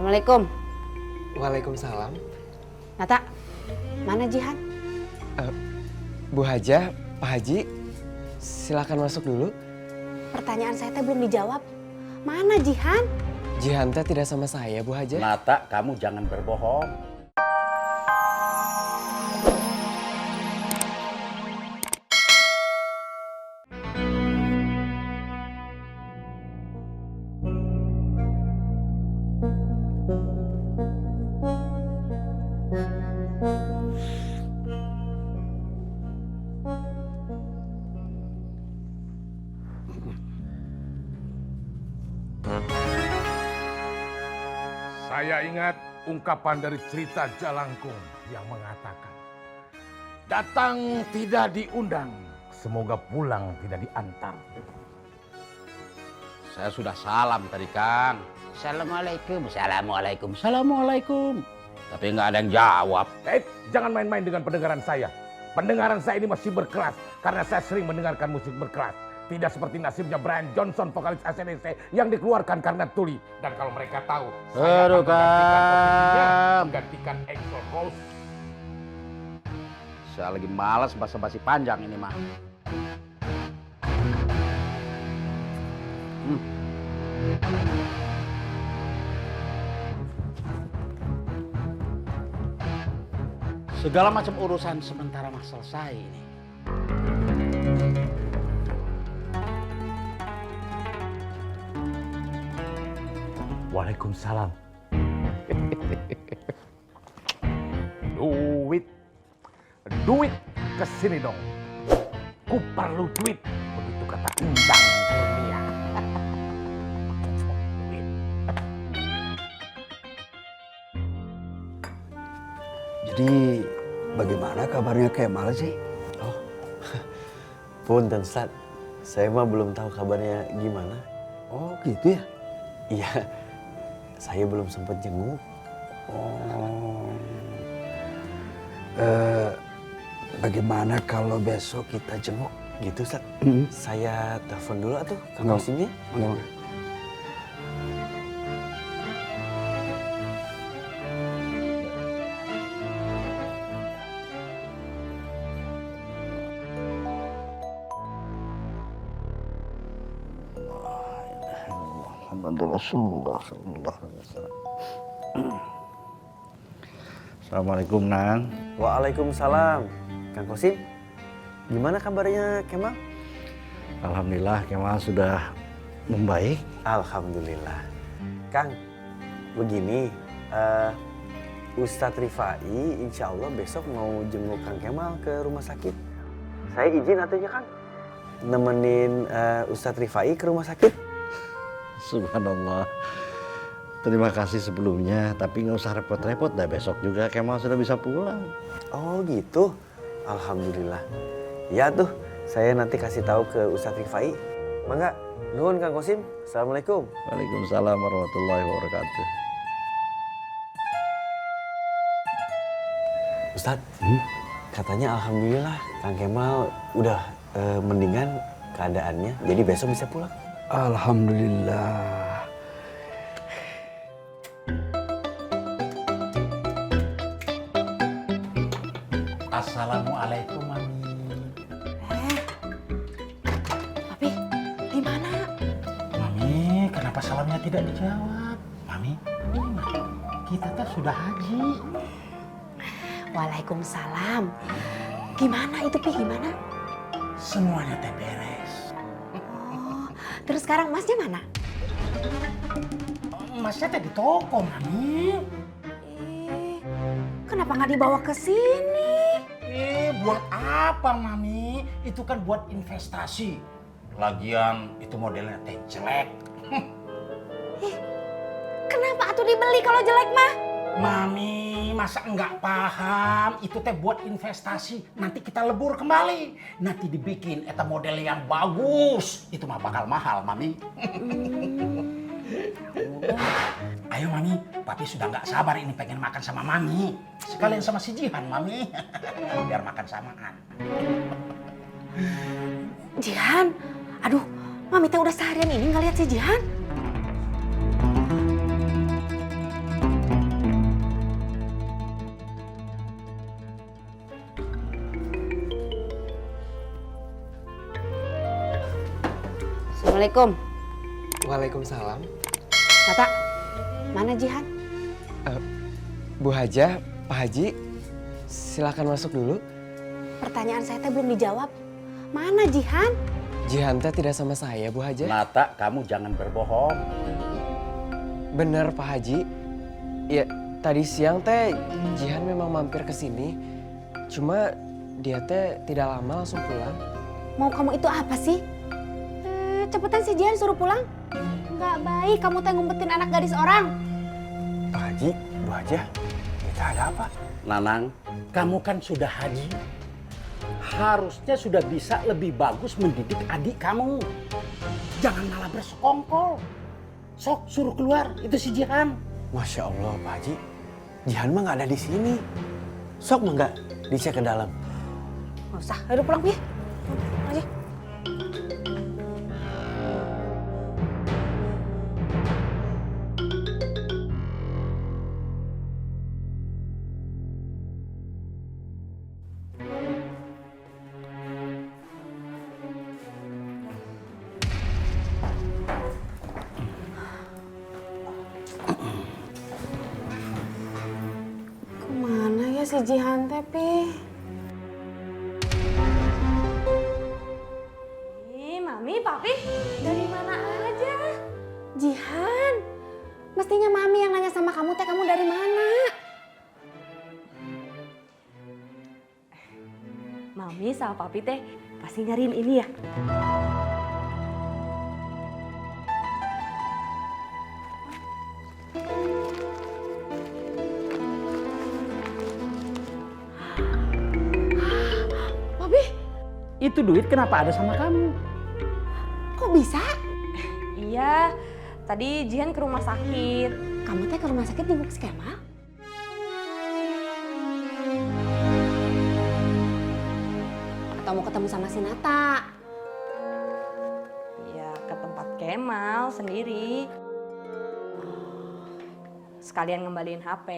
Assalamualaikum. Waalaikumsalam. Nata, mana Jihan? Bu Hajah, Pak Haji, silakan masuk dulu. Pertanyaan saya teh belum dijawab. Mana Jihan? Jihan teh tidak sama saya, Bu Hajah. Nata, kamu jangan berbohong. Saya ingat ungkapan dari cerita Jalangkung yang mengatakan, datang tidak diundang, semoga pulang tidak diantar. Saya sudah salam tadi, Kang. Assalamualaikum, assalamualaikum, assalamualaikum. Tapi nggak ada yang jawab. Jangan main-main dengan pendengaran saya. Pendengaran saya ini masih berkelas karena saya sering mendengarkan musik berkelas. Tidak seperti nasibnya Brian Johnson, vokalis AC/DC yang dikeluarkan karena tuli. Dan kalau mereka tahu, saya akan menggantikan Axl Rose. Saya lagi malas basa-basi panjang ini, mah. Segala macam urusan sementara mah selesai ini. Waalaikumsalam. Duit kesini dong. Ku perlu duit. Begitu kata Endang Kurnia. Jadi bagaimana kabarnya Kemal sih? Oh, punten Ustaz, saya mah belum tahu kabarnya gimana. Oh gitu ya? Iya, saya belum sempat jenguk. Oh, bagaimana kalau besok kita jenguk? Gitu Ustaz, saya telepon dulu atuh Kang Enggak. Kosimnya. Enggak. Assalamualaikum, Nang. Waalaikumsalam. Kang Kosim, gimana kabarnya Kemal? Alhamdulillah, Kemal sudah membaik. Alhamdulillah. Kang, begini, Ustadz Rifai insya Allah besok mau jenguk Kang Kemal ke rumah sakit. Saya izin atunya Kang, nemenin Ustadz Rifai ke rumah sakit. Subhanallah. Terima kasih sebelumnya, tapi nggak usah repot-repot dah, besok juga Kemal sudah bisa pulang. Oh gitu, alhamdulillah. Ya tuh, saya nanti kasih tahu ke Ustadz Rifai. Mangga, nuhun Kang Kosim. Assalamualaikum. Waalaikumsalam warahmatullahi wabarakatuh. Ustadz, katanya alhamdulillah Kang Kemal udah mendingan keadaannya, jadi besok bisa pulang. Alhamdulillah. Assalamualaikum, Mami. Papi, gimana? Mami, kenapa salamnya tidak dijawab? Mami, kita tuh sudah haji. Waalaikumsalam. Gimana itu Pi, gimana? Semuanya teh beres. Oh, terus sekarang Masnya mana? Masnya teh di toko, Mami. Kenapa nggak dibawa ke sini? Buat apa, Mami? Itu kan buat investasi. Lagian itu modelnya teh jelek. Kenapa atuh dibeli kalau jelek mah? Mami, masa enggak paham? Itu teh buat investasi. Nanti kita lebur kembali. Nanti dibikin eta model yang bagus. Itu mah bakal mahal, Mami. Ayo, Mami. Papi sudah nggak sabar ini pengen makan sama Mami. Sekalian sama si Jihan, Mami. Biar makan samaan. Jihan, aduh, Mami teh udah seharian ini nggak lihat si Jihan. Assalamualaikum. Waalaikumsalam. Nata, mana Jihan? Bu Hajah, Pak Haji, silakan masuk dulu. Pertanyaan saya teh belum dijawab. Mana Jihan? Jihan teh tidak sama saya, Bu Hajah. Nata, kamu jangan berbohong. Bener Pak Haji. Ya, tadi siang teh Jihan memang mampir ke sini. Cuma dia teh tidak lama langsung pulang. Mau kamu itu apa sih? Cepetan si Jihan suruh pulang. Nggak baik kamu teh ngumpetin anak gadis orang. Pak Haji, Bu Hajah, kita ada apa? Nanang, kamu kan sudah haji. Harusnya sudah bisa lebih bagus mendidik adik kamu. Jangan malah bersekongkol. Sok, suruh keluar. Itu si Jihan. Masya Allah, Pak Haji. Jihan mah nggak ada di sini. Sok mah nggak dicek ke dalam. Nggak usah, ayo pulang ya. Aja. Kemana ya si Jihan teh, Pi? Mami, Papi, dari mana aja? Jihan, mestinya Mami yang nanya sama kamu teh kamu dari mana? Mami sama Papi teh pasti nyariin ini ya. Papi, Itu duit kenapa ada sama kamu? kok bisa? Iya, tadi Jihan ke rumah sakit. Kamu teh ke rumah sakit jenguk si Kemal? Atau mau ketemu sama si Nata? Ya ke tempat Kemal sendiri. Sekalian ngembaliin HP.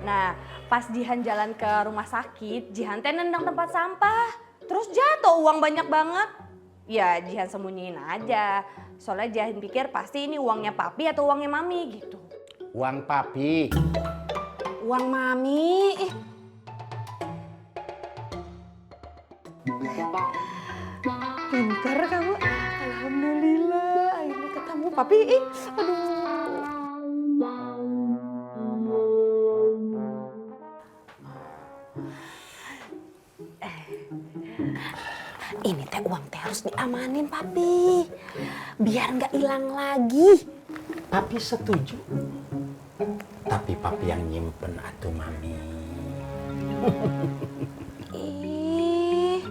Nah, pas Jihan jalan ke rumah sakit, Jihan teh nendang tempat sampah. Terus jatuh uang banyak banget. Ya Jihan sembunyiin aja. Soalnya Jihan pikir pasti ini uangnya Papi atau uangnya Mami gitu. Uang Papi. Uang Mami. Ih. Pinter kamu. Alhamdulillah, akhirnya ketemu Papi. Ih, aduh. Ini teh uang teh harus diamanin Papi, biar nggak hilang lagi. Papi setuju. Tapi Papi yang nyimpen atuh Mami. Ih,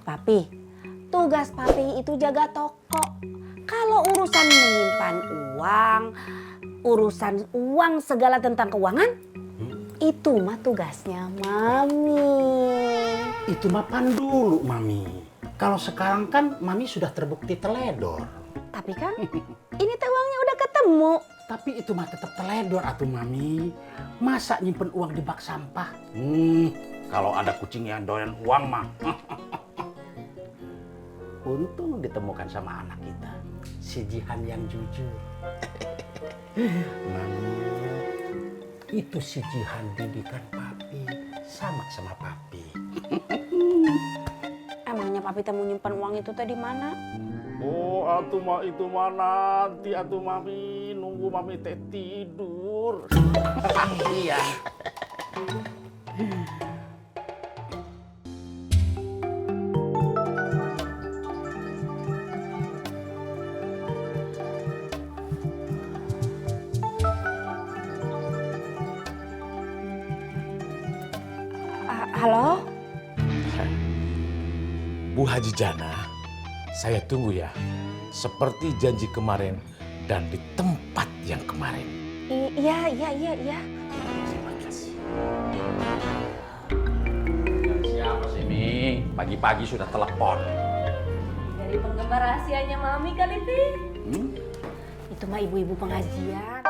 Papi, tugas Papi itu jaga toko. Kalau urusan menyimpan uang, urusan uang segala tentang keuangan, itu mah tugasnya Mami. Itu mapan dulu Mami. Kalau sekarang kan Mami sudah terbukti teledor. Tapi kan ini teh uangnya udah ketemu. Tapi itu mah tetap teledor atuh Mami. Masa nyimpen uang di bak sampah? Kalau ada kucing yang doyan uang mah. Untung ditemukan sama anak kita. Si Jihan yang jujur. Mami, itu si Jihan didikan Papi sama Papi. Emangnya Papi teh mau nyimpan uang itu teh di mana? Oh, atuh mah itu mah nanti atuh Mami nunggu Mami teh tidur. Iya. Halo? Bu Haji Jana, saya tunggu ya. Seperti janji kemarin dan di tempat yang kemarin. Iya. Terima kasih. Siapa sih Mi? Pagi-pagi sudah telepon. Dari penggemar rahasianya Mami kali, Pi. Itu mah ibu-ibu pengajian.